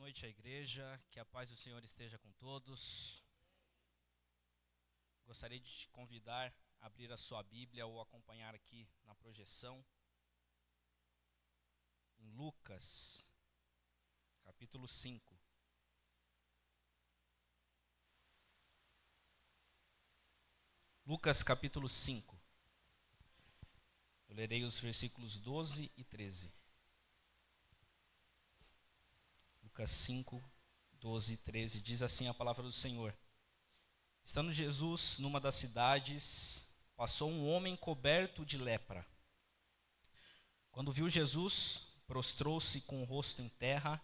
noite à igreja, que a paz do Senhor esteja com todos. Gostaria de te convidar a abrir a sua Bíblia ou acompanhar aqui na projeção, em Lucas, capítulo 5. Lucas, capítulo 5. Eu lerei os versículos 12 e 13. Lucas 5, 12 e 13, diz assim a palavra do Senhor. Estando Jesus numa das cidades, passou um homem coberto de lepra. Quando viu Jesus, prostrou-se com o rosto em terra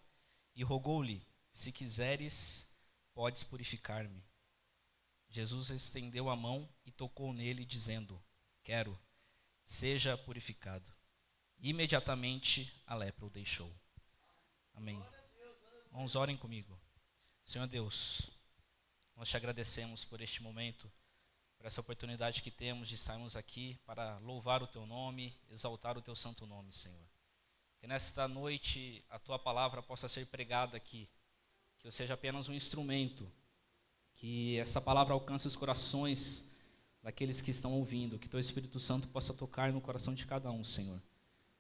e rogou-lhe: se quiseres, podes purificar-me. Jesus estendeu a mão e tocou nele, dizendo: quero, seja purificado. Imediatamente a lepra o deixou. Amém. Irmãos, orem comigo. Senhor Deus, nós te agradecemos por este momento, por essa oportunidade que temos de estarmos aqui para louvar o teu nome, exaltar o teu santo nome, Senhor. Que nesta noite a tua palavra possa ser pregada aqui, que eu seja apenas um instrumento, que essa palavra alcance os corações daqueles que estão ouvindo, que teu Espírito Santo possa tocar no coração de cada um, Senhor.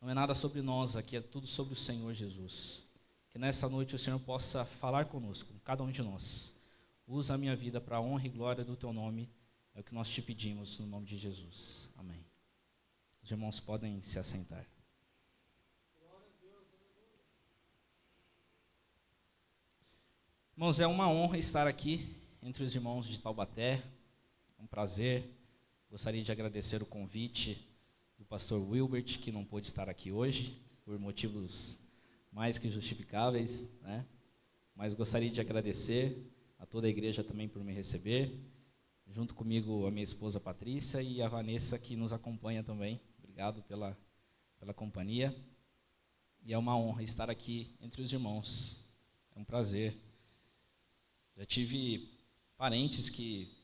Não é nada sobre nós aqui, é tudo sobre o Senhor Jesus. Que nessa noite o Senhor possa falar conosco, cada um de nós. Usa a minha vida para a honra e glória do teu nome. É o que nós te pedimos no nome de Jesus. Amém. Os irmãos podem se assentar. Irmãos, é uma honra estar aqui entre os irmãos de Taubaté. É um prazer. Gostaria de agradecer o convite do pastor Wilbert, que não pôde estar aqui hoje, por motivos mais que justificáveis, né? Mas gostaria de agradecer a toda a igreja também por me receber, junto comigo a minha esposa Patrícia e a Vanessa, que nos acompanha também. Obrigado pela companhia. E é uma honra estar aqui entre os irmãos. É um prazer. Já tive parentes que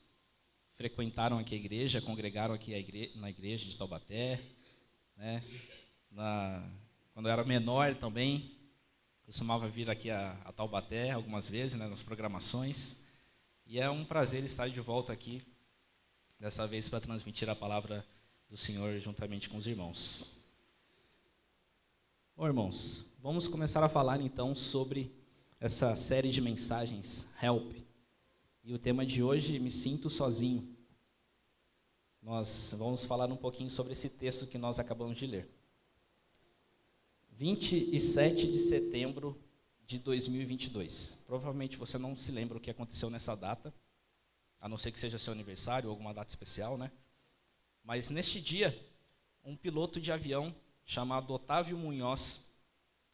frequentaram aqui a igreja, congregaram aqui na igreja de Taubaté, né? Quando eu era menor também, costumava vir aqui a Taubaté algumas vezes, né, nas programações. E é um prazer estar de volta aqui, dessa vez para transmitir a palavra do Senhor juntamente com os irmãos. Bom, irmãos, vamos começar a falar então sobre essa série de mensagens, Help. E o tema de hoje, Me Sinto Sozinho. Nós vamos falar um pouquinho sobre esse texto que nós acabamos de ler. 27 de setembro de 2022. Provavelmente você não se lembra o que aconteceu nessa data, a não ser que seja seu aniversário ou alguma data especial, né? Mas neste dia, um piloto de avião chamado Otávio Munhoz,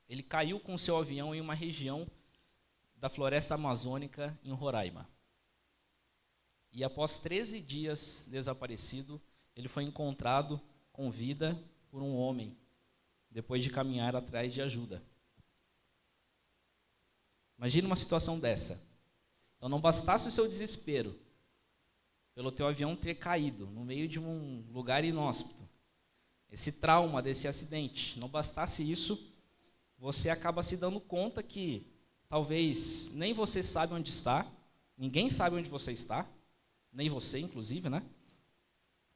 ele caiu com seu avião em uma região da floresta amazônica em Roraima. E após 13 dias desaparecido, ele foi encontrado com vida por um homem, depois de caminhar atrás de ajuda. Imagine uma situação dessa. Então não bastasse o seu desespero pelo teu avião ter caído no meio de um lugar inóspito, esse trauma desse acidente, não bastasse isso, você acaba se dando conta que talvez nem você sabe onde está, ninguém sabe onde você está, nem você inclusive, né?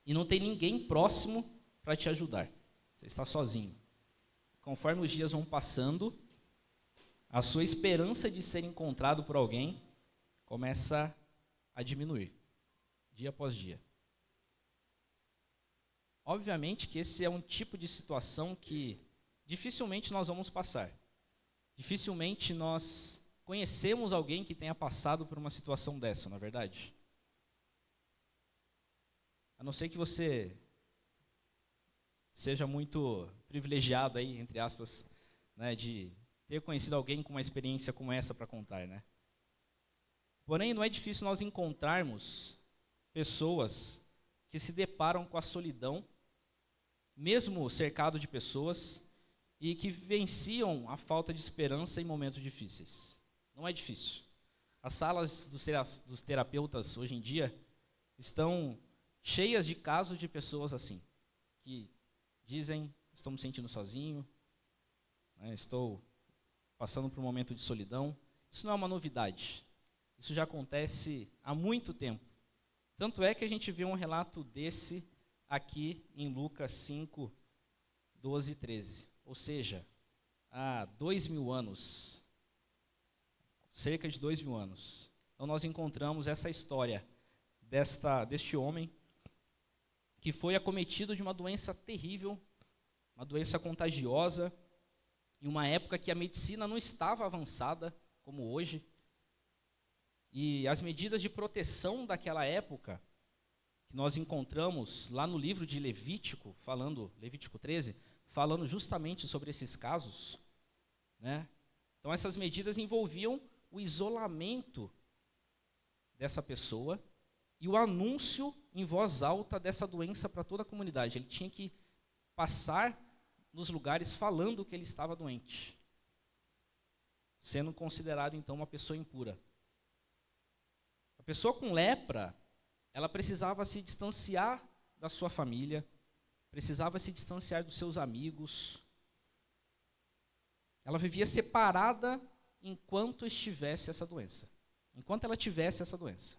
E não tem ninguém próximo para te ajudar. Você está sozinho. Conforme os dias vão passando, a sua esperança de ser encontrado por alguém começa a diminuir, dia após dia. Obviamente que esse é um tipo de situação que dificilmente nós vamos passar. Dificilmente nós conhecemos alguém que tenha passado por uma situação dessa, não é verdade? A não ser que você seja muito privilegiado aí, entre aspas, né, de ter conhecido alguém com uma experiência como essa para contar, né? Porém, não é difícil nós encontrarmos pessoas que se deparam com a solidão, mesmo cercado de pessoas, e que vivenciam a falta de esperança em momentos difíceis. Não é difícil. As salas dos terapeutas hoje em dia estão cheias de casos de pessoas assim, que dizem: estou me sentindo sozinho, né, estou passando por um momento de solidão, Isso não é uma novidade. Isso já acontece há muito tempo. Tanto é que a gente vê um relato desse aqui em Lucas 5, 12 e 13. Ou seja, há 2000 anos, cerca de 2000 anos. Então nós encontramos essa história deste homem que foi acometido de uma doença terrível, uma doença contagiosa, em uma época que a medicina não estava avançada como hoje. E as medidas de proteção daquela época, que nós encontramos lá no livro de Levítico, Levítico 13, falando justamente sobre esses casos, né? Então essas medidas envolviam o isolamento dessa pessoa e o anúncio em voz alta dessa doença para toda a comunidade. Ele tinha que passar nos lugares falando que ele estava doente, sendo considerado então uma pessoa impura. A pessoa com lepra, ela precisava se distanciar da sua família, precisava se distanciar dos seus amigos. Ela vivia separada enquanto estivesse essa doença, enquanto ela tivesse essa doença.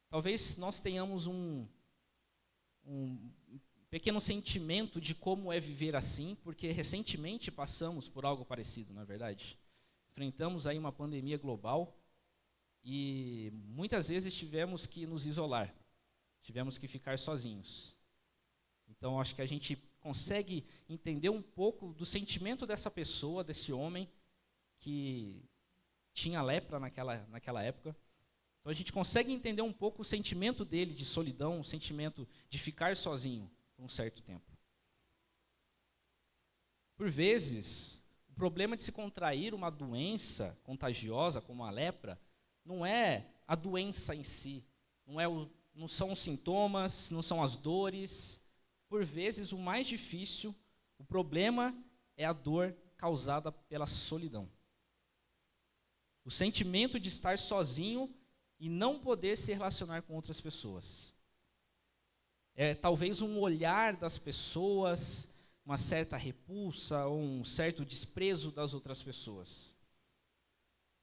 Talvez nós tenhamos um pequeno sentimento de como é viver assim, porque recentemente passamos por algo parecido, não é verdade? Enfrentamos aí uma pandemia global e muitas vezes tivemos que nos isolar, tivemos que ficar sozinhos. Então acho que a gente consegue entender um pouco do sentimento dessa pessoa, desse homem que tinha lepra naquela época. Então a gente consegue entender um pouco o sentimento dele de solidão, o sentimento de ficar sozinho por um certo tempo. Por vezes, o problema de se contrair uma doença contagiosa como a lepra não é a doença em si, não são os sintomas, não são as dores. Por vezes, o mais difícil, o problema é a dor causada pela solidão. O sentimento de estar sozinho e não poder se relacionar com outras pessoas. É talvez um olhar das pessoas, uma certa repulsa ou um certo desprezo das outras pessoas.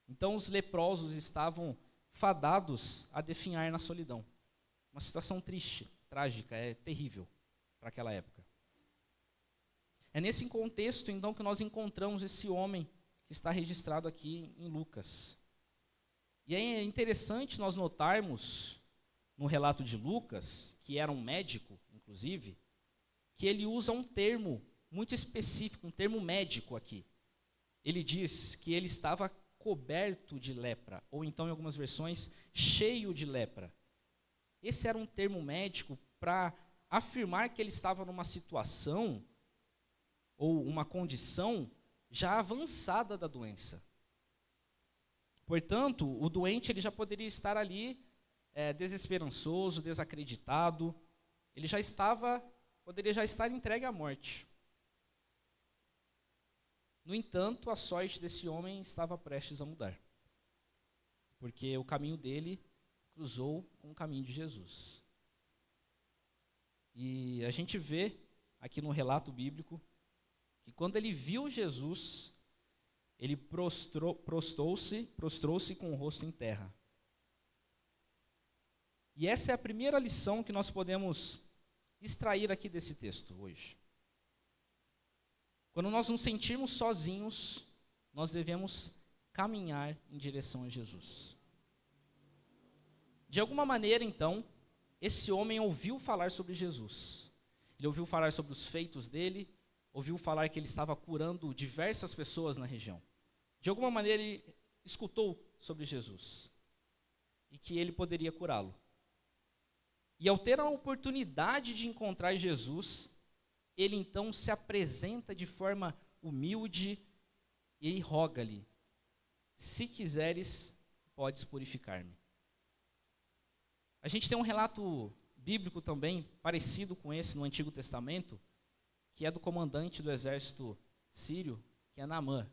Então os leprosos estavam fadados a definhar na solidão. Uma situação triste, trágica, terrível para aquela época. É nesse contexto então que nós encontramos esse homem que está registrado aqui em Lucas. E é interessante nós notarmos, no relato de Lucas, que era um médico, inclusive, que ele usa um termo muito específico, um termo médico aqui. Ele diz que ele estava coberto de lepra, ou então, em algumas versões, cheio de lepra. Esse era um termo médico para afirmar que ele estava numa situação ou uma condição já avançada da doença. Portanto, o doente ele já poderia estar ali desesperançoso, desacreditado. Ele poderia já estar entregue à morte. No entanto, a sorte desse homem estava prestes a mudar, porque o caminho dele cruzou com o caminho de Jesus. E a gente vê aqui no relato bíblico que quando ele viu Jesus, ele prostrou-se com o rosto em terra. E essa é a primeira lição que nós podemos extrair aqui desse texto hoje. Quando nós nos sentirmos sozinhos, nós devemos caminhar em direção a Jesus. De alguma maneira, então, esse homem ouviu falar sobre Jesus. Ele ouviu falar sobre os feitos dele, ouviu falar que ele estava curando diversas pessoas na região. De alguma maneira, ele escutou sobre Jesus e que ele poderia curá-lo. E ao ter a oportunidade de encontrar Jesus, ele então se apresenta de forma humilde e roga-lhe: se quiseres, podes purificar-me. A gente tem um relato bíblico também, parecido com esse no Antigo Testamento, que é do comandante do exército sírio, que é Naamã.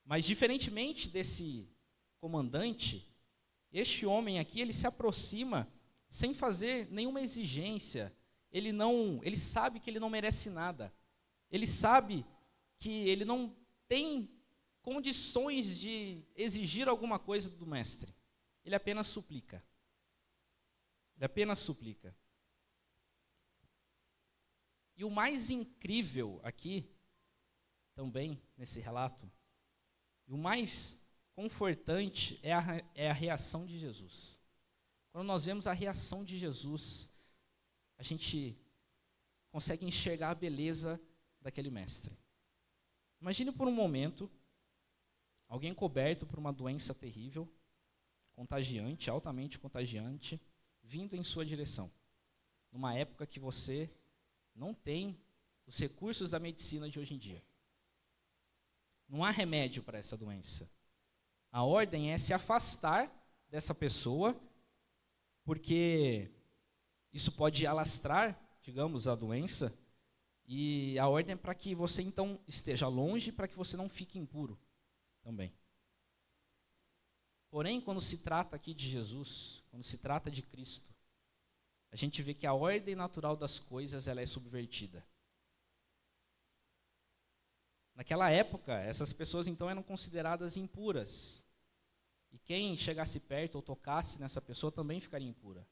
Mas diferentemente desse comandante, este homem aqui, ele se aproxima sem fazer nenhuma exigência. Ele sabe que ele não merece nada. Ele sabe que ele não tem condições de exigir alguma coisa do mestre. Ele apenas suplica. Ele apenas suplica. E o mais incrível aqui, também, nesse relato, e o mais confortante é a reação de Jesus. Quando nós vemos a reação de Jesus, a gente consegue enxergar a beleza daquele mestre. Imagine por um momento, alguém coberto por uma doença terrível, contagiante, altamente contagiante, vindo em sua direção. Numa época que você não tem os recursos da medicina de hoje em dia. Não há remédio para essa doença. A ordem é se afastar dessa pessoa, porque isso pode alastrar, digamos, a doença, e a ordem é para que você então esteja longe, para que você não fique impuro também. Porém, quando se trata aqui de Jesus, quando se trata de Cristo, a gente vê que a ordem natural das coisas ela é subvertida. Naquela época, essas pessoas então eram consideradas impuras. E quem chegasse perto ou tocasse nessa pessoa também ficaria impura.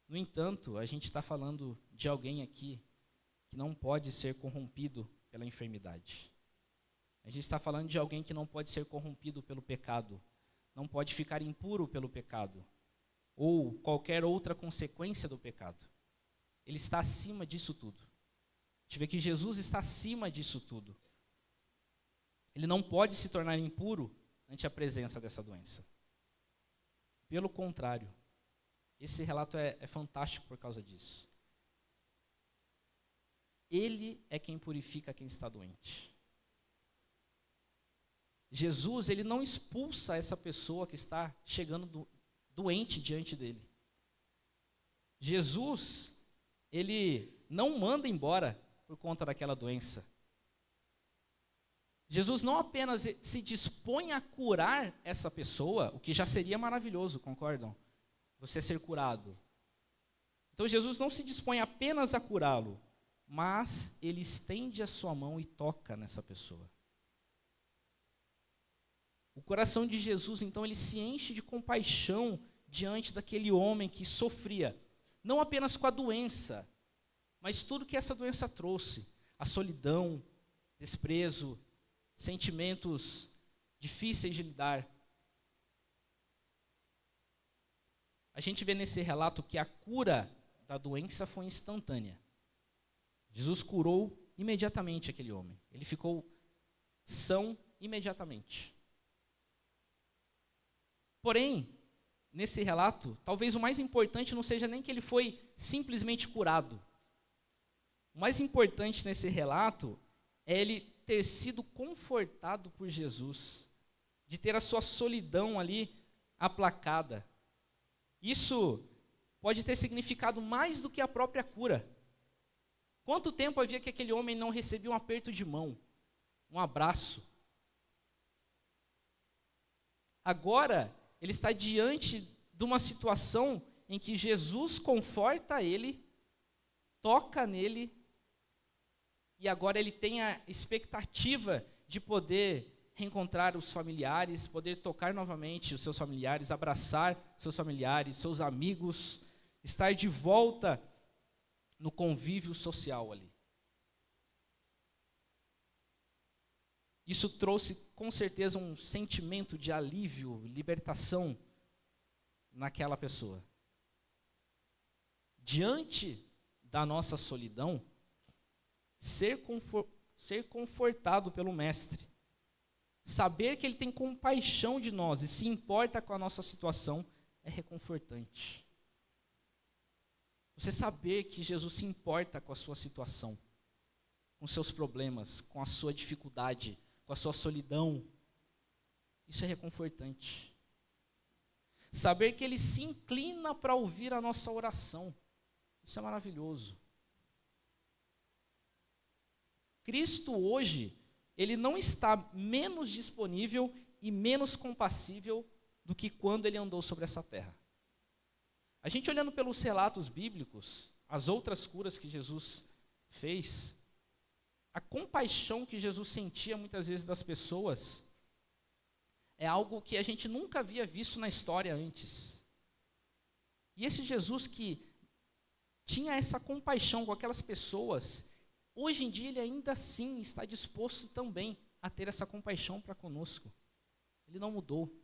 No entanto, a gente está falando de alguém aqui que não pode ser corrompido pela enfermidade. A gente está falando de alguém que não pode ser corrompido pelo pecado, não pode ficar impuro pelo pecado, ou qualquer outra consequência do pecado. Ele está acima disso tudo. A gente vê que Jesus está acima disso tudo. Ele não pode se tornar impuro ante a presença dessa doença. Pelo contrário, esse relato é fantástico por causa disso. Ele é quem purifica quem está doente. Jesus, ele não expulsa essa pessoa que está chegando doente diante dele. Jesus, ele não manda embora por conta daquela doença. Jesus não apenas se dispõe a curar essa pessoa, o que já seria maravilhoso, concordam? Você ser curado. Então Jesus não se dispõe apenas a curá-lo, mas ele estende a sua mão e toca nessa pessoa. O coração de Jesus, então, ele se enche de compaixão diante daquele homem que sofria, não apenas com a doença, mas tudo que essa doença trouxe, a solidão, desprezo, sentimentos difíceis de lidar. A gente vê nesse relato que a cura da doença foi instantânea. Jesus curou imediatamente aquele homem. Ele ficou são imediatamente. Porém, nesse relato, talvez o mais importante não seja nem que ele foi simplesmente curado. O mais importante nesse relato é ele ter sido confortado por Jesus, de ter a sua solidão ali aplacada. Isso pode ter significado mais do que a própria cura. Quanto tempo havia que aquele homem não recebia um aperto de mão, um abraço? Agora, ele está diante de uma situação em que Jesus conforta ele, toca nele, e agora ele tem a expectativa de poder reencontrar os familiares, poder tocar novamente os seus familiares, abraçar seus familiares, seus amigos, estar de volta no convívio social ali. Isso trouxe com certeza um sentimento de alívio, libertação naquela pessoa. Diante da nossa solidão, ser confortado pelo Mestre, saber que Ele tem compaixão de nós e se importa com a nossa situação é reconfortante. Você saber que Jesus se importa com a sua situação, com seus problemas, com a sua dificuldade, com a sua solidão, isso é reconfortante. Saber que Ele se inclina para ouvir a nossa oração, isso é maravilhoso. Cristo hoje, Ele não está menos disponível e menos compassível do que quando Ele andou sobre essa terra. A gente olhando pelos relatos bíblicos, as outras curas que Jesus fez, A compaixão que Jesus sentia muitas vezes das pessoas é algo que a gente nunca havia visto na história antes. E esse Jesus que tinha essa compaixão com aquelas pessoas, hoje em dia ele ainda assim está disposto também a ter essa compaixão para conosco. Ele não mudou.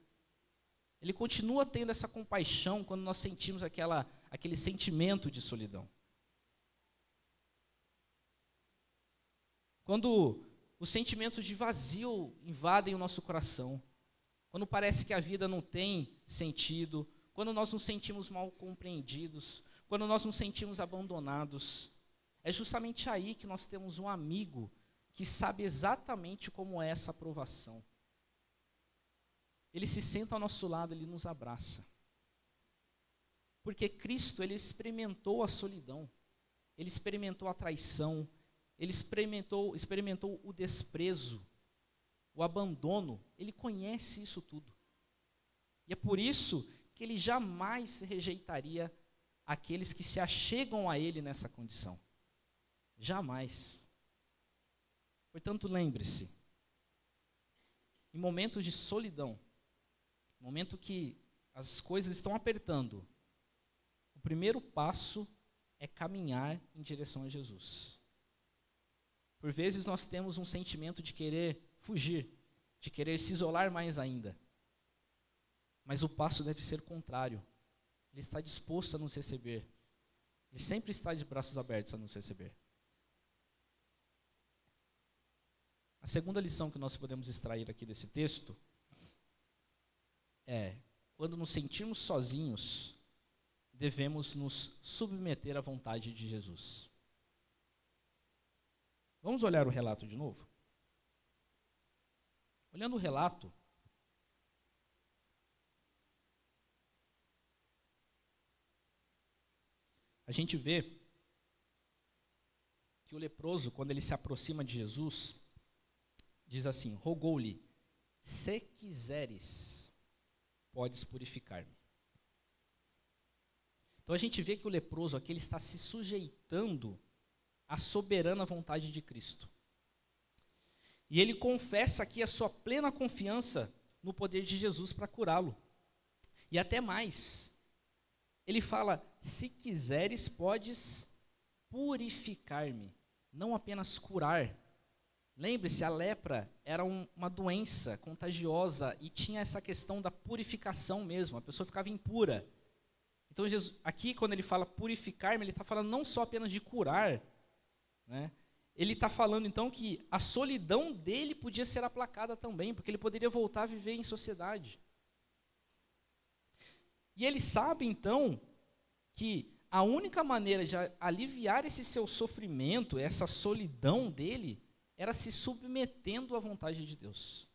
Ele continua tendo essa compaixão quando nós sentimos aquele sentimento de solidão. Quando os sentimentos de vazio invadem o nosso coração, quando parece que a vida não tem sentido, quando nós nos sentimos mal compreendidos, quando nós nos sentimos abandonados, é justamente aí que nós temos um amigo que sabe exatamente como é essa aprovação. Ele se senta ao nosso lado, ele nos abraça. Porque Cristo, ele experimentou a solidão, ele experimentou a traição, ele experimentou o desprezo, o abandono, ele conhece isso tudo. E é por isso que ele jamais rejeitaria aqueles que se achegam a ele nessa condição. Jamais. Portanto, lembre-se, em momentos de solidão, momento que as coisas estão apertando, o primeiro passo é caminhar em direção a Jesus. Por vezes nós temos um sentimento de querer fugir, de querer se isolar mais ainda. Mas o passo deve ser contrário. Ele está disposto a nos receber. Ele sempre está de braços abertos a nos receber. A segunda lição que nós podemos extrair aqui desse texto é: quando nos sentirmos sozinhos, devemos nos submeter à vontade de Jesus. Vamos olhar o relato de novo? Olhando o relato, a gente vê que o leproso, quando ele se aproxima de Jesus, diz assim: rogou-lhe, se quiseres, podes purificar-me. Então a gente vê que o leproso aqui ele está se sujeitando à soberana vontade de Cristo. E ele confessa aqui a sua plena confiança no poder de Jesus para curá-lo. E até mais, ele fala: se quiseres, podes purificar-me, não apenas curar. Lembre-se, a lepra era uma doença contagiosa e tinha essa questão da purificação mesmo, a pessoa ficava impura. Então, Jesus, aqui, quando ele fala purificar-me, ele está falando não só apenas de curar, né? Ele está falando, então, que a solidão dele podia ser aplacada também, porque ele poderia voltar a viver em sociedade. E ele sabe, então, que a única maneira de aliviar esse seu sofrimento, essa solidão dele, era se submetendo à vontade de Deus.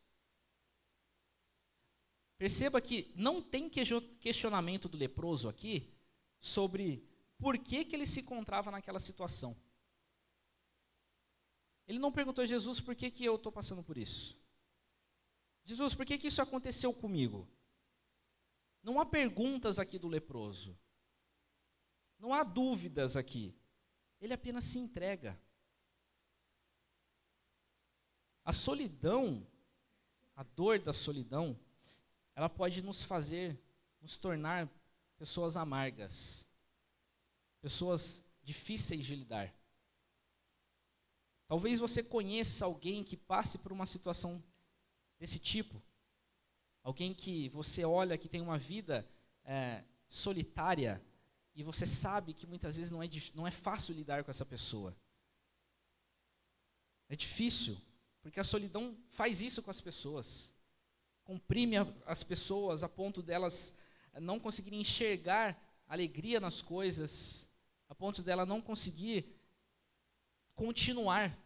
Perceba que não tem questionamento do leproso aqui sobre por que ele se encontrava naquela situação. Ele não perguntou a Jesus: por que eu estou passando por isso? Jesus, por que isso aconteceu comigo? Não há perguntas aqui do leproso. Não há dúvidas aqui. Ele apenas se entrega. A solidão, a dor da solidão, ela pode nos tornar pessoas amargas, pessoas difíceis de lidar. Talvez você conheça alguém que passe por uma situação desse tipo. Alguém que você olha que tem uma vida solitária e você sabe que muitas vezes não é fácil lidar com essa pessoa. É difícil, porque a solidão faz isso com as pessoas. Comprime as pessoas a ponto delas não conseguirem enxergar alegria nas coisas, a ponto dela não conseguir continuar.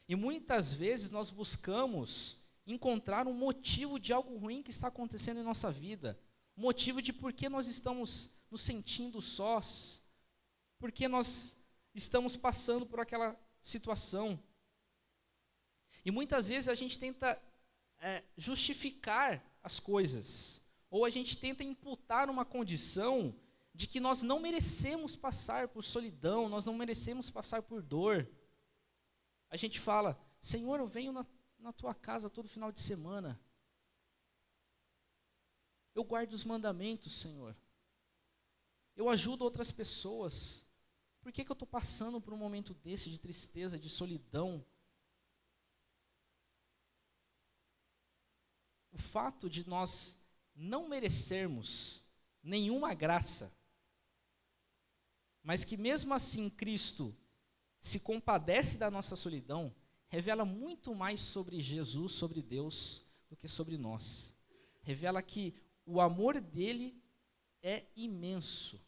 E muitas vezes nós buscamos encontrar um motivo de algo ruim que está acontecendo em nossa vida, um motivo de por que nós estamos nos sentindo sós, por que nós estamos passando por aquela situação. E muitas vezes a gente tenta justificar as coisas, ou a gente tenta imputar uma condição de que nós não merecemos passar por solidão, nós não merecemos passar por dor. A gente fala, Senhor, eu venho na tua casa todo final de semana. Eu guardo os mandamentos, Senhor. Eu ajudo outras pessoas. Por que eu estou passando por um momento desse de tristeza, de solidão? O fato de nós não merecermos nenhuma graça, mas que mesmo assim Cristo se compadece da nossa solidão, revela muito mais sobre Jesus, sobre Deus, do que sobre nós. Revela que o amor dele é imenso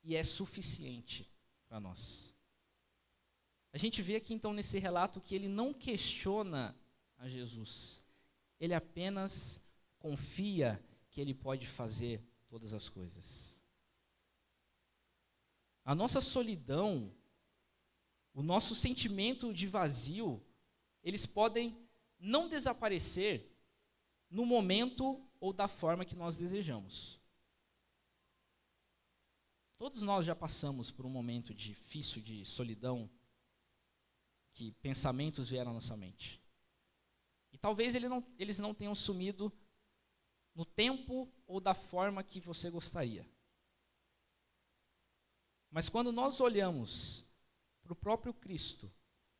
e é suficiente para nós. A gente vê aqui então nesse relato que ele não questiona a Jesus, ele apenas confia que ele pode fazer todas as coisas. A nossa solidão, o nosso sentimento de vazio, eles podem não desaparecer no momento ou da forma que nós desejamos. Todos nós já passamos por um momento difícil de solidão, que pensamentos vieram à nossa mente. E talvez eles não tenham sumido no tempo ou da forma que você gostaria. Mas quando nós olhamos para o próprio Cristo,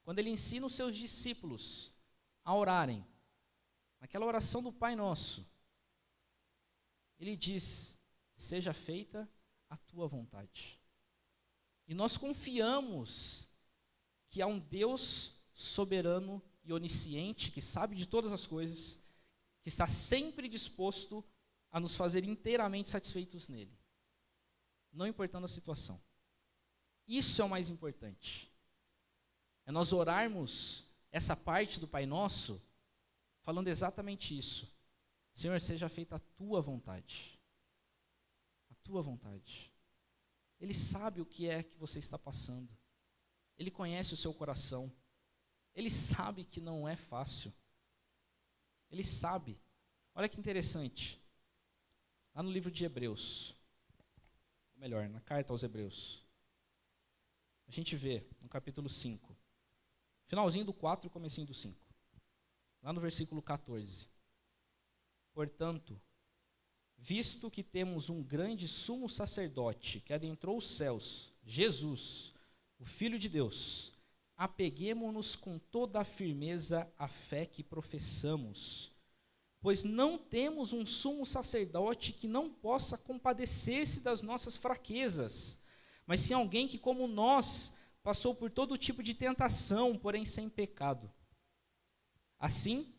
quando ele ensina os seus discípulos a orarem, naquela oração do Pai Nosso, ele diz, seja feita a tua vontade. E nós confiamos que há um Deus soberano e onisciente, que sabe de todas as coisas, que está sempre disposto a nos fazer inteiramente satisfeitos nele, não importando a situação. Isso é o mais importante. É nós orarmos essa parte do Pai Nosso, falando exatamente isso. Senhor, seja feita a tua vontade. A tua vontade. Ele sabe o que é que você está passando. Ele conhece o seu coração. Ele sabe que não é fácil. Ele sabe. Olha que interessante. Lá no livro de Hebreus, ou melhor, na carta aos Hebreus, a gente vê no capítulo 5, finalzinho do 4 e comecinho do 5. Lá no versículo 14. Portanto, visto que temos um grande sumo sacerdote que adentrou os céus, Jesus, o Filho de Deus, apeguemo-nos com toda a firmeza à fé que professamos, pois não temos um sumo sacerdote que não possa compadecer-se das nossas fraquezas, mas sim alguém que, como nós, passou por todo tipo de tentação, porém sem pecado. Assim,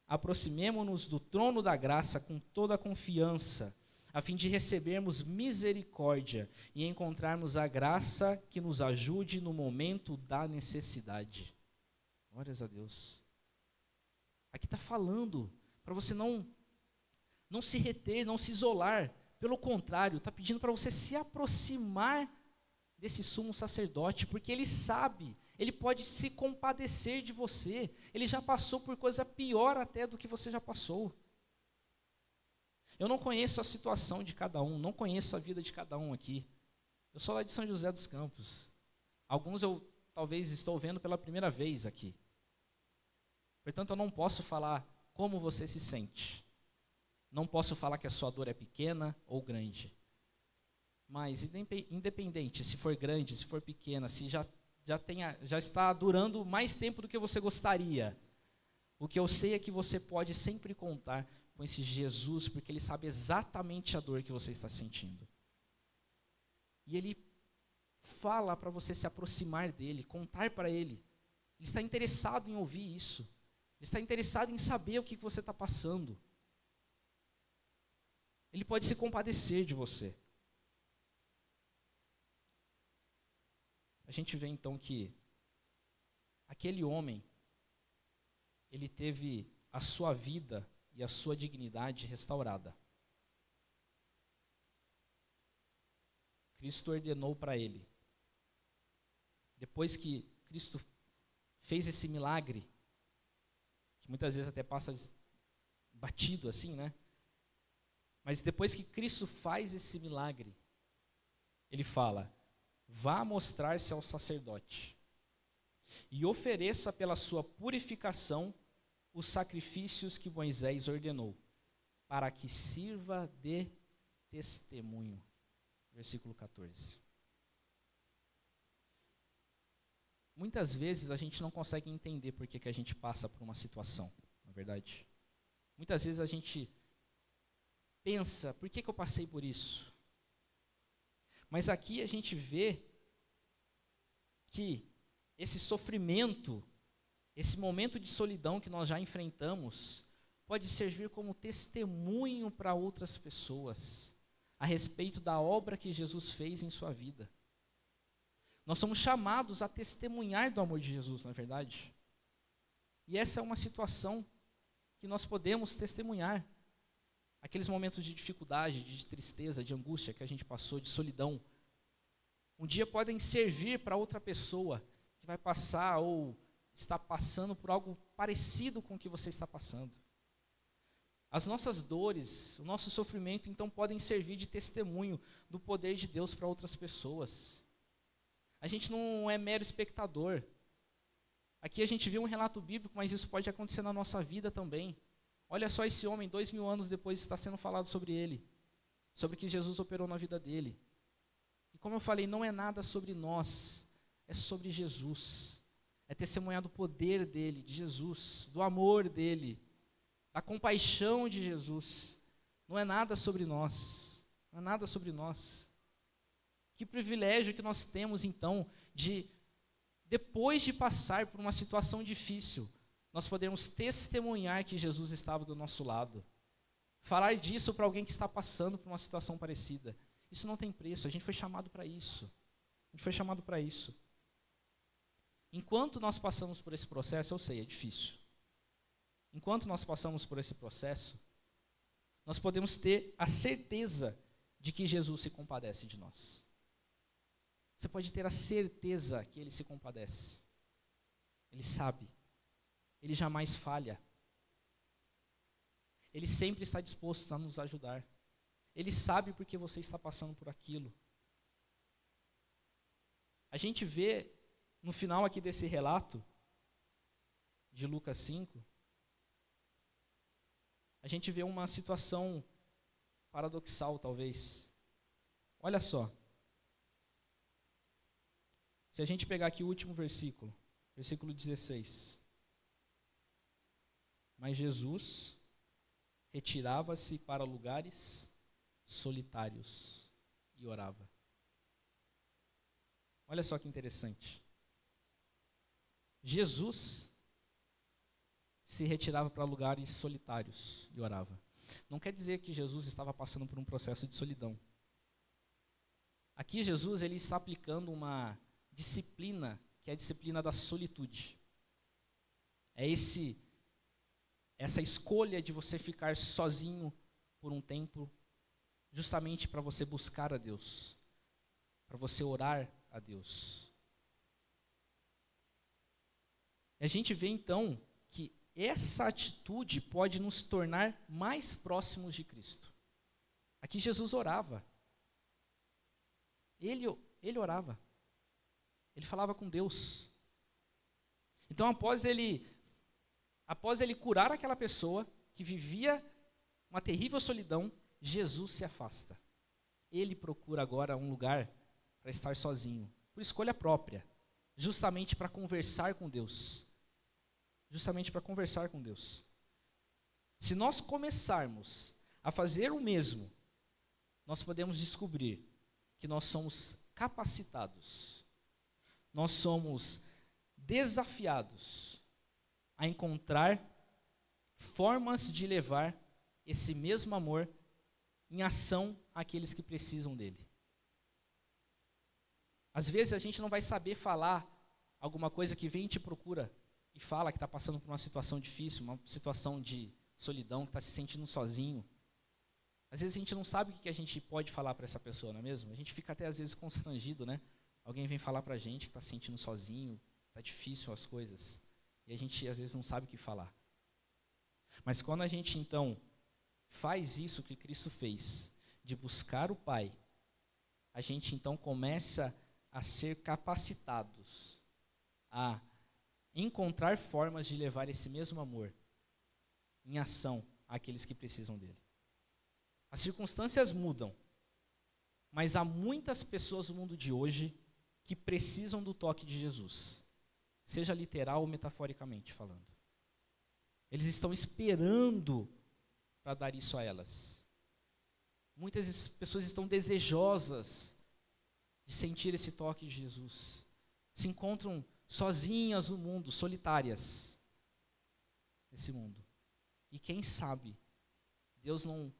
aproximemo-nos do trono da graça com toda a confiança, a fim de recebermos misericórdia e encontrarmos a graça que nos ajude no momento da necessidade. Glórias a Deus. Aqui está falando para você não se reter, não se isolar. Pelo contrário, está pedindo para você se aproximar desse sumo sacerdote, porque ele sabe, ele pode se compadecer de você. Ele já passou por coisa pior até do que você já passou. Eu não conheço a situação de cada um, não conheço a vida de cada um aqui. Eu sou lá de São José dos Campos. Alguns eu talvez estou vendo pela primeira vez aqui. Portanto, eu não posso falar como você se sente. Não posso falar que a sua dor é pequena ou grande. Mas independente se for grande, se for pequena, se já está durando mais tempo do que você gostaria, o que eu sei é que você pode sempre contar com esse Jesus, porque ele sabe exatamente a dor que você está sentindo. E ele fala para você se aproximar dele, contar para ele. Ele está interessado em ouvir isso. Ele está interessado em saber o que você está passando. Ele pode se compadecer de você. A gente vê então que aquele homem, ele teve a sua vida e a sua dignidade restaurada. Cristo ordenou para ele, depois que Cristo fez esse milagre, que muitas vezes até passa batido assim, né? Mas depois que Cristo faz esse milagre, ele fala: vá mostrar-se ao sacerdote e ofereça pela sua purificação os sacrifícios que Moisés ordenou, para que sirva de testemunho. Versículo 14. Muitas vezes a gente não consegue entender por que a gente passa por uma situação, na verdade. Muitas vezes a gente pensa, por que eu passei por isso? Mas aqui a gente vê que esse sofrimento, esse momento de solidão que nós já enfrentamos, pode servir como testemunho para outras pessoas a respeito da obra que Jesus fez em sua vida. Nós somos chamados a testemunhar do amor de Jesus, não é verdade? E essa é uma situação que nós podemos testemunhar. Aqueles momentos de dificuldade, de tristeza, de angústia que a gente passou, de solidão, um dia podem servir para outra pessoa que vai passar ou está passando por algo parecido com o que você está passando. As nossas dores, o nosso sofrimento, então, podem servir de testemunho do poder de Deus para outras pessoas. A gente não é mero espectador. Aqui a gente vê um relato bíblico, mas isso pode acontecer na nossa vida também. Olha só esse homem, 2000 anos depois está sendo falado sobre ele, sobre o que Jesus operou na vida dele. E como eu falei, não é nada sobre nós, é sobre Jesus. É testemunhar do poder dele, de Jesus, do amor dele, da compaixão de Jesus. Não é nada sobre nós, não é nada sobre nós. Que privilégio que nós temos, então, de, depois de passar por uma situação difícil, nós podemos testemunhar que Jesus estava do nosso lado. Falar disso para alguém que está passando por uma situação parecida. Isso não tem preço, a gente foi chamado para isso. A gente foi chamado para isso. Enquanto nós passamos por esse processo, eu sei, é difícil. Enquanto nós passamos por esse processo, nós podemos ter a certeza de que Jesus se compadece de nós. Você pode ter a certeza que Ele se compadece. Ele sabe. Ele jamais falha. Ele sempre está disposto a nos ajudar. Ele sabe porque você está passando por aquilo. A gente vê no final aqui desse relato de Lucas 5, a gente vê uma situação paradoxal, talvez. Olha só. Se a gente pegar aqui o último versículo, versículo 16. Mas Jesus retirava-se para lugares solitários e orava. Olha só que interessante. Jesus se retirava para lugares solitários e orava. Não quer dizer que Jesus estava passando por um processo de solidão. Aqui Jesus ele está aplicando uma disciplina, que é a disciplina da solitude. É essa escolha de você ficar sozinho por um tempo, justamente para você buscar a Deus, para você orar a Deus. E a gente vê então que essa atitude pode nos tornar mais próximos de Cristo. Aqui Jesus orava. Ele orava. Ele falava com Deus. Então, após ele curar aquela pessoa que vivia uma terrível solidão, Jesus se afasta. Ele procura agora um lugar para estar sozinho, por escolha própria, justamente para conversar com Deus. Justamente para conversar com Deus. Se nós começarmos a fazer o mesmo, nós podemos descobrir que nós somos capacitados, nós somos desafiados a encontrar formas de levar esse mesmo amor em ação àqueles que precisam dele. Às vezes a gente não vai saber falar alguma coisa que vem e te procura e fala que está passando por uma situação difícil, uma situação de solidão, que está se sentindo sozinho. Às vezes a gente não sabe o que a gente pode falar para essa pessoa, não é mesmo? A gente fica até às vezes constrangido, né? Alguém vem falar para a gente que está se sentindo sozinho, está difícil as coisas. E a gente às vezes não sabe o que falar. Mas quando a gente então faz isso que Cristo fez, de buscar o Pai, a gente então começa a ser capacitados a encontrar formas de levar esse mesmo amor em ação àqueles que precisam dele. As circunstâncias mudam, mas há muitas pessoas no mundo de hoje que precisam do toque de Jesus, seja literal ou metaforicamente falando. Eles estão esperando para dar isso a elas. Muitas pessoas estão desejosas de sentir esse toque de Jesus. Se encontram sozinhas no mundo, solitárias nesse mundo. E quem sabe, Deus não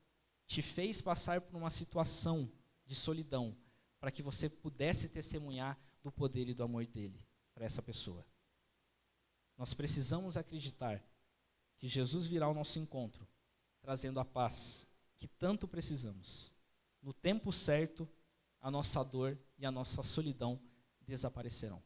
te fez passar por uma situação de solidão para que você pudesse testemunhar do poder e do amor dele para essa pessoa. Nós precisamos acreditar que Jesus virá ao nosso encontro, trazendo a paz que tanto precisamos. No tempo certo, a nossa dor e a nossa solidão desaparecerão.